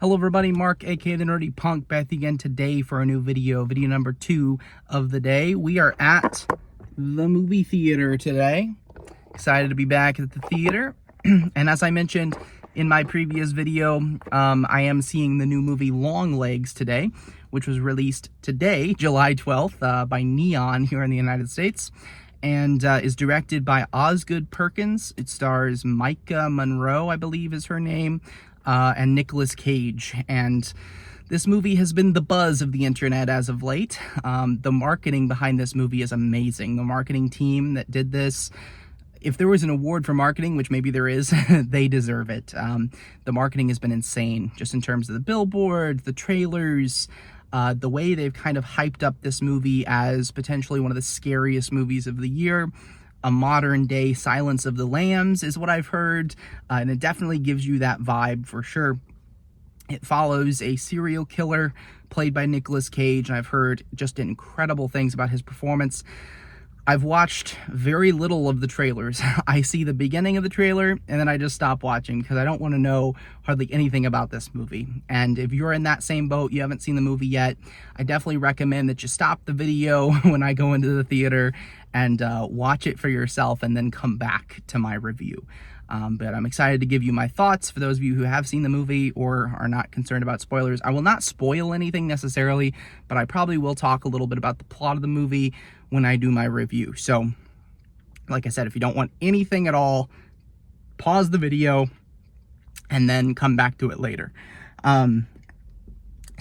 Hello everybody, Mark aka the Nerdy Punk back again today for a new video number 2 of the day. We are at the movie theater today. Excited to be back at the theater. And as I mentioned in my previous video, I am seeing the new movie Longlegs today, which was released today, July 12th, by Neon here in the United States, and is directed by Osgood Perkins. It stars Micah Monroe, I believe is her name, and Nicolas Cage. And this movie has been the buzz of the internet as of late. The marketing behind this movie is amazing. The marketing team that did this, if there was an award for marketing, which maybe there is, they deserve it. The marketing has been insane, just in terms of the billboards, the trailers, the way they've kind of hyped up this movie as potentially one of the scariest movies of the year. A modern day Silence of the Lambs is what I've heard, and it definitely gives you that vibe for sure. It follows a serial killer played by Nicolas Cage, and I've heard just incredible things about his performance. I've watched very little of the trailers. I see the beginning of the trailer, and then I just stop watching because I don't want to know hardly anything about this movie. And if you're in that same boat, you haven't seen the movie yet, I definitely recommend that you stop the video when I go into the theater and watch it for yourself and then come back to my review. But I'm excited to give you my thoughts for those of you who have seen the movie or are not concerned about spoilers. I will not spoil anything necessarily, but I probably will talk a little bit about the plot of the movie when I do my review. So, like I said, if you don't want anything at all, pause the video and then come back to it later. So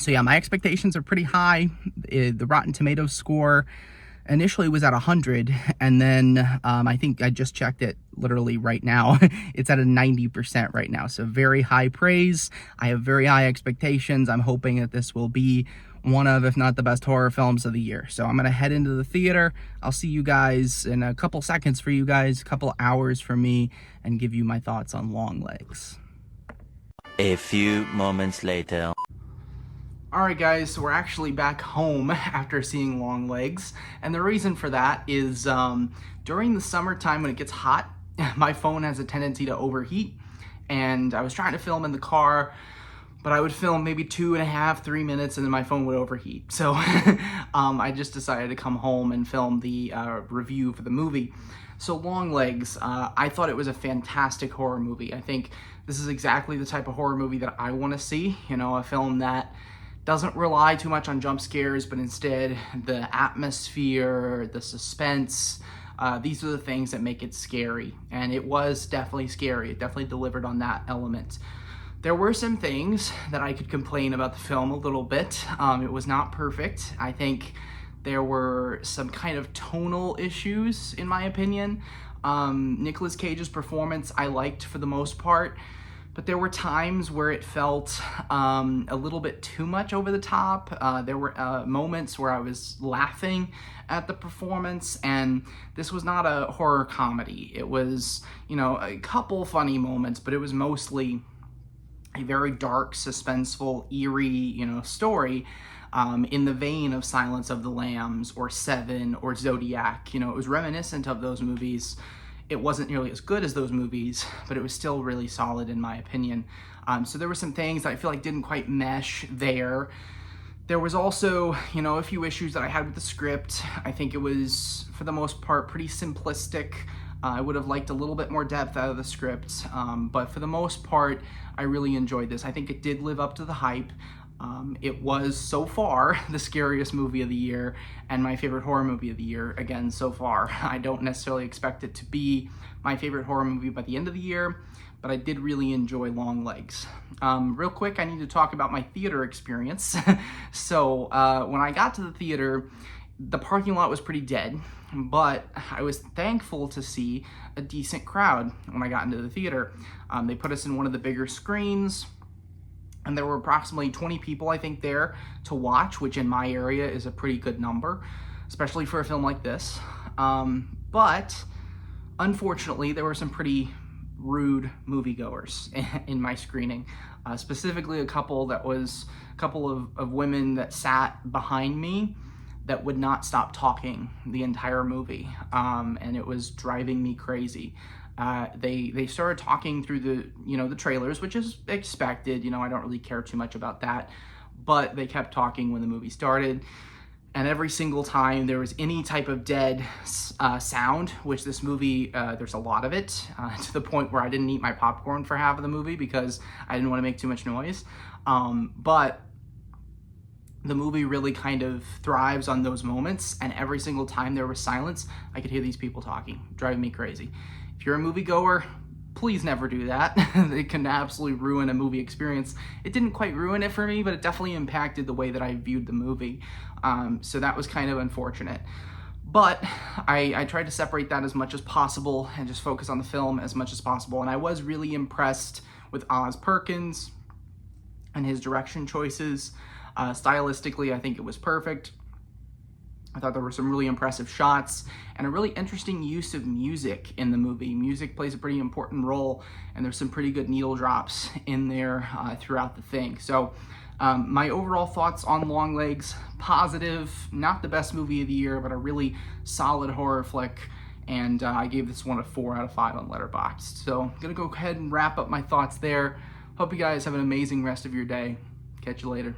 yeah, my expectations are pretty high. The Rotten Tomatoes score initially was at 100, and then I think I just checked it literally right now. It's at a 90% right now, so very high praise. I have very high expectations. I'm hoping that this will be one of, if not the best horror films of the year. So I'm gonna head into the theater. I'll see you guys in a couple seconds for you guys, a couple hours for me, and give you my thoughts on Longlegs. A few moments later. Alright guys, so we're actually back home after seeing Longlegs, and the reason for that is during the summertime when it gets hot, my phone has a tendency to overheat, and I was trying to film in the car, but I would film maybe 2.5, 3 minutes and then my phone would overheat. So I just decided to come home and film the review for the movie. So Longlegs, I thought it was a fantastic horror movie. I think this is exactly the type of horror movie that I want to see, you know, a film that doesn't rely too much on jump scares, but instead the atmosphere, the suspense, these are the things that make it scary. And it was definitely scary. It definitely delivered on that element. There were some things that I could complain about the film a little bit. It was not perfect. I think there were some kind of tonal issues, in my opinion. Nicolas Cage's performance I liked for the most part, but there were times where it felt a little bit too much over the top. There were moments where I was laughing at the performance, and this was not a horror comedy. It was, you know, a couple funny moments, but it was mostly a very dark, suspenseful, eerie, you know, story in the vein of Silence of the Lambs or Seven or Zodiac. You know, it was reminiscent of those movies. It wasn't nearly as good as those movies, but it was still really solid in my opinion. So there were some things that I feel like didn't quite mesh there. There was also, you know, a few issues that I had with the script. I think it was, for the most part, pretty simplistic. I would have liked a little bit more depth out of the script, but for the most part, I really enjoyed this. I think it did live up to the hype. It was, so far, the scariest movie of the year and my favorite horror movie of the year, again, so far. I don't necessarily expect it to be my favorite horror movie by the end of the year, but I did really enjoy Longlegs. Real quick, I need to talk about my theater experience. So when I got to the theater, the parking lot was pretty dead, but I was thankful to see a decent crowd when I got into the theater. They put us in one of the bigger screens, and there were approximately 20 people, I think, there to watch, which in my area is a pretty good number, especially for a film like this. But unfortunately, there were some pretty rude moviegoers in my screening. Specifically, a couple of women that sat behind me that would not stop talking the entire movie, and it was driving me crazy. They started talking through the trailers, which is expected. I don't really care too much about that, but they kept talking when the movie started. And every single time there was any type of dead sound, which this movie, there's a lot of it, to the point where I didn't eat my popcorn for half of the movie because I didn't want to make too much noise. But the movie really kind of thrives on those moments, and every single time there was silence, I could hear these people talking, driving me crazy. If you're a moviegoer, please never do that. It can absolutely ruin a movie experience. It didn't quite ruin it for me, but it definitely impacted the way that I viewed the movie. So that was kind of unfortunate. But I tried to separate that as much as possible and just focus on the film as much as possible. And I was really impressed with Oz Perkins and his direction choices. Stylistically, I think it was perfect. I thought there were some really impressive shots and a really interesting use of music in the movie. Music plays a pretty important role, and there's some pretty good needle drops in there throughout the thing. So my overall thoughts on Longlegs, positive, not the best movie of the year, but a really solid horror flick. And I gave this one a 4 out of 5 on Letterboxd. So I'm going to go ahead and wrap up my thoughts there. Hope you guys have an amazing rest of your day. Catch you later.